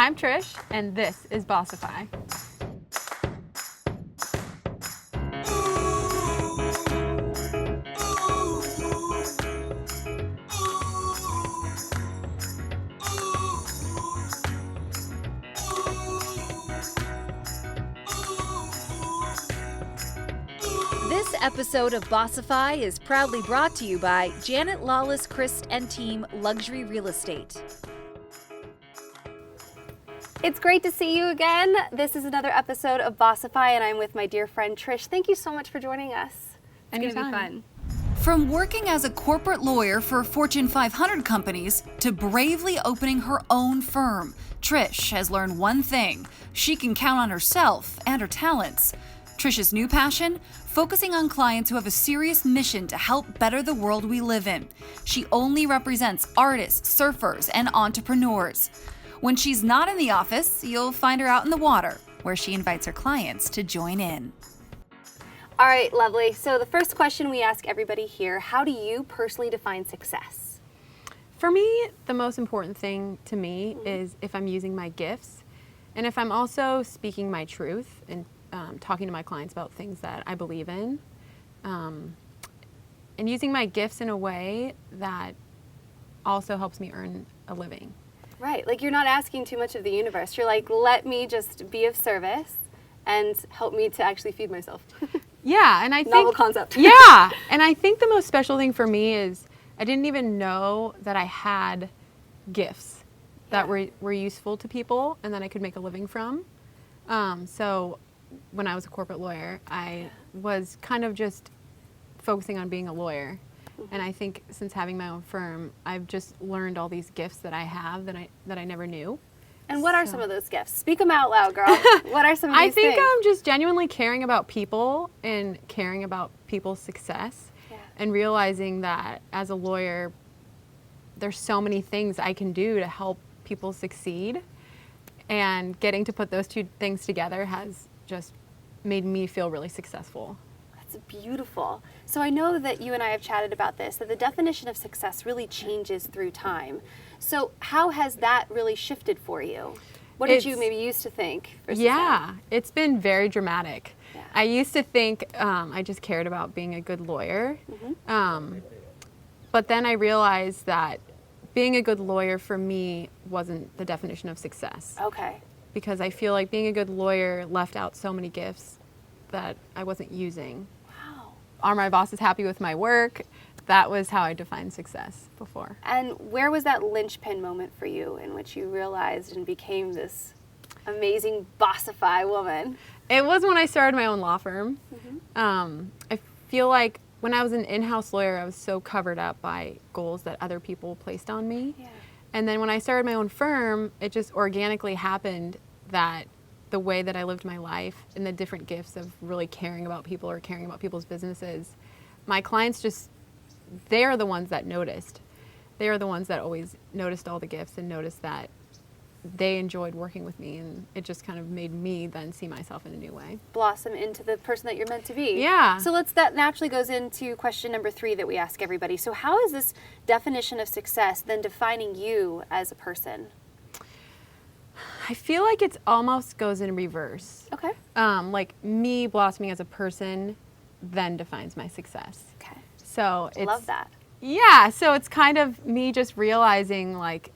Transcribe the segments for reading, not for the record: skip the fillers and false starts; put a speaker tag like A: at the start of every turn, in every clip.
A: I'm Trish, and this is Bossify.
B: This episode of Bossify is proudly brought to you by Janet Lawless Christ and Team Luxury Real Estate.
C: It's great to see you again. This is another episode of Bossify, and I'm with my dear friend Trish. Thank you so much for joining us. It's going to be fun.
D: From working as a corporate lawyer for Fortune 500 companies to bravely opening her own firm, Trish has learned one thing: she can count on herself and her talents. Trish's new passion? Focusing on clients who have a serious mission to help better the world we live in. She only represents artists, surfers, and entrepreneurs. When she's not in the office, you'll find her out in the water, where she invites her clients to join in.
C: All right, lovely. So the first question we ask everybody here, how do you personally define success?
A: For me, the most important thing to me is if I'm using my gifts and if I'm also speaking my truth and talking to my clients about things that I believe in, and using my gifts in a way that also helps me earn a living.
C: Right, like you're not asking too much of the universe. You're like, let me just be of service and help me to actually feed myself.
A: Yeah, and I think
C: novel concept.
A: Yeah, and I think the most special thing for me is I didn't even know that I had gifts that were useful to people and that I could make a living from. So when I was a corporate lawyer, I was kind of just focusing on being a lawyer. And I think since having my own firm, I've just learned all these gifts that I have that I never knew.
C: And what are some of those gifts? Speak them out loud, girl. What are some of these things?
A: I think I'm just genuinely caring about people and caring about people's success and realizing that as a lawyer, there's so many things I can do to help people succeed. And getting to put those two things together has just made me feel really successful.
C: That's beautiful. So I know that you and I have chatted about this, that the definition of success really changes through time. So how has that really shifted for you? What did you maybe used to think for success?
A: Yeah, it's been very dramatic.
C: Yeah.
A: I used to think I just cared about being a good lawyer. But then I realized that being a good lawyer for me wasn't the definition of success.
C: Okay.
A: Because I feel like being a good lawyer left out so many gifts that I wasn't using.
C: Wow.
A: Are my bosses happy with my work? That was how I defined success before.
C: And where was that linchpin moment for you in which you realized and became this amazing Bossify woman?
A: It was when I started my own law firm. I feel like when I was an in-house lawyer, I was so covered up by goals that other people placed on me.
C: Yeah.
A: And then when I started my own firm, it just organically happened that the way that I lived my life and the different gifts of really caring about people or caring about people's businesses, my clients they are the ones that noticed. They are the ones that always noticed all the gifts and noticed that they enjoyed working with me, and it just kind of made me then see myself in a new way.
C: Blossom into the person that you're meant to be.
A: Yeah.
C: So that naturally goes into question number 3 that we ask everybody. So how is this definition of success then defining you as a person?
A: I feel like it almost goes in reverse.
C: Okay.
A: Like me blossoming as a person then defines my success.
C: Okay.
A: So it's,
C: love that.
A: Yeah, so it's kind of me just realizing like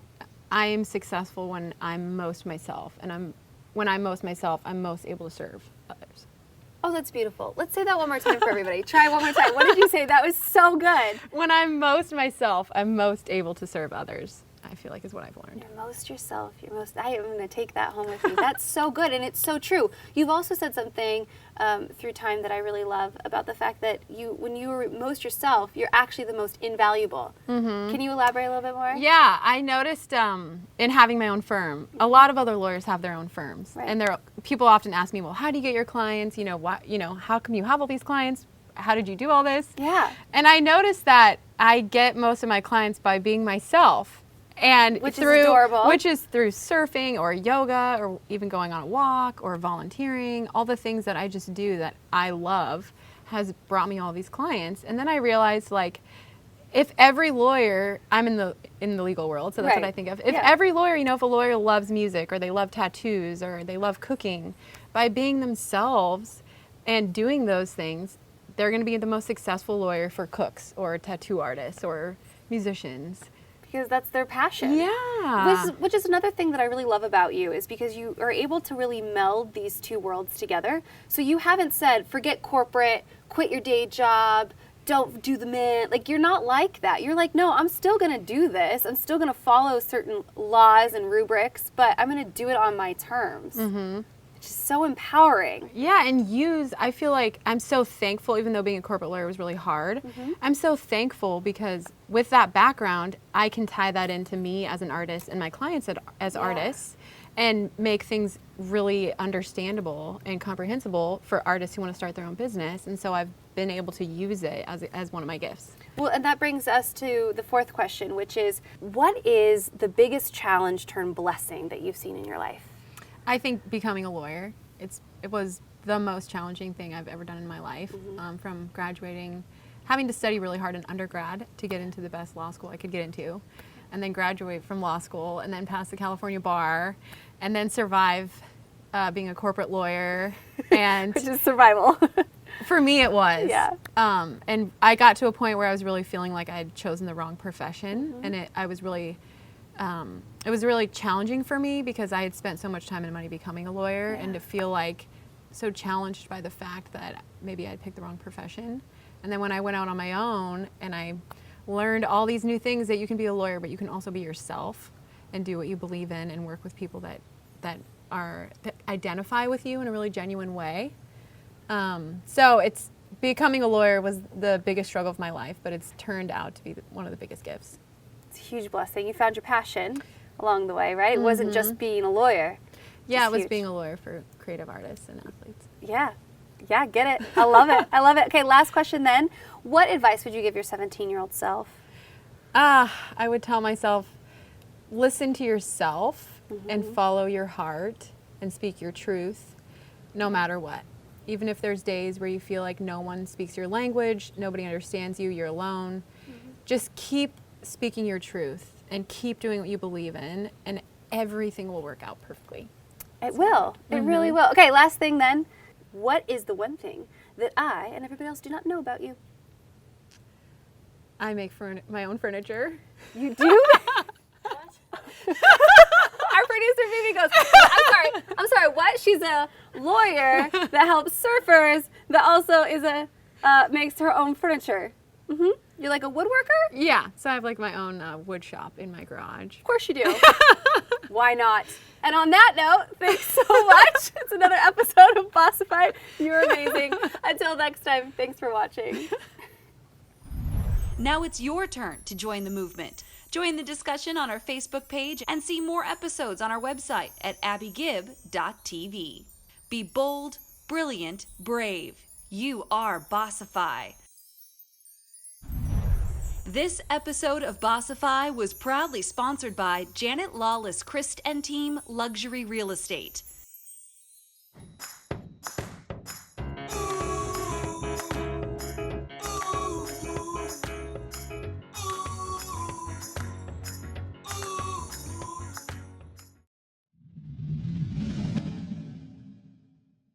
A: I am successful when I'm most myself, and when I'm most myself, I'm most able to serve others.
C: Oh, that's beautiful. Let's say that one more time for everybody. Try one more time. What did you say? That was so good.
A: When I'm most myself, I'm most able to serve others, I feel like is what I've learned.
C: You're most yourself. I am going to take that home with me. That's so good, and it's so true. You've also said something through time that I really love about the fact that when you are most yourself, you're actually the most invaluable. Can you elaborate a little bit more?
A: Yeah, I noticed in having my own firm, a lot of other lawyers have their own firms,
C: Right.
A: and people often ask me, well, how do you get your clients? How come you have all these clients? How did you do all this?
C: Yeah.
A: And I noticed that I get most of my clients by being myself. And
C: which is adorable.
A: Which is through surfing or yoga or even going on a walk or volunteering. All the things that I just do that I love has brought me all these clients. And then I realized, like, if every lawyer, I'm in the legal world, so that's what
C: Right.
A: I think of. If
C: Yeah.
A: every lawyer, if a lawyer loves music or they love tattoos or they love cooking, by being themselves and doing those things, they're going to be the most successful lawyer for cooks or tattoo artists or musicians.
C: Because that's their passion.
A: Yeah.
C: Which is another thing that I really love about you, is because you are able to really meld these two worlds together. So you haven't said, forget corporate, quit your day job, don't do the mint. Like, you're not like that. You're like, no, I'm still going to do this. I'm still going to follow certain laws and rubrics, but I'm going to do it on my terms. Mm-hmm. Which is so empowering.
A: Yeah, and I feel like I'm so thankful, even though being a corporate lawyer was really hard. I'm so thankful because with that background, I can tie that into me as an artist and my clients as artists and make things really understandable and comprehensible for artists who want to start their own business. And so I've been able to use it as one of my gifts.
C: Well, and that brings us to the fourth question, which is, what is the biggest challenge turned blessing that you've seen in your life?
A: I think becoming a lawyer, it was the most challenging thing I've ever done in my life. From graduating, having to study really hard in undergrad to get into the best law school I could get into, and then graduate from law school, and then pass the California bar, and then survive being a corporate lawyer. And
C: Which is survival.
A: for me, it was.
C: Yeah.
A: And I got to a point where I was really feeling like I had chosen the wrong profession, and it was really challenging for me because I had spent so much time and money becoming a lawyer, and to feel like so challenged by the fact that maybe I'd picked the wrong profession. And then when I went out on my own and I learned all these new things, that you can be a lawyer, but you can also be yourself and do what you believe in and work with people that identify with you in a really genuine way. So it's becoming a lawyer was the biggest struggle of my life, but it's turned out to be one of the biggest gifts.
C: It's a huge blessing. You found your passion along the way, right? It wasn't just being a lawyer.
A: Yeah, it was
C: huge.
A: being a lawyer for creative artists and athletes.
C: Yeah. Yeah, get it. I love it. I love it. Okay, last question then. What advice would you give your 17-year-old self?
A: I would tell myself, listen to yourself and follow your heart and speak your truth no matter what. Even if there's days where you feel like no one speaks your language, nobody understands you, you're alone, just keep speaking your truth and keep doing what you believe in, and everything will work out perfectly.
C: It will. It really will. Okay, last thing then. What is the one thing that I and everybody else do not know about you?
A: I make my own furniture.
C: You do? Our producer Phoebe goes, I'm sorry, what? She's a lawyer that helps surfers that also is makes her own furniture. You're like a woodworker?
A: Yeah, so I have like my own wood shop in my garage.
C: Of course you do. Why not? And on that note, thanks so much. It's another episode of Bossify. You're amazing. Until next time, thanks for watching.
D: Now it's your turn to join the movement. Join the discussion on our Facebook page and see more episodes on our website at abbeygibb.tv. Be bold, brilliant, brave. You are Bossify. This episode of Bossify was proudly sponsored by Janet Lawless Christ and Team Luxury Real Estate.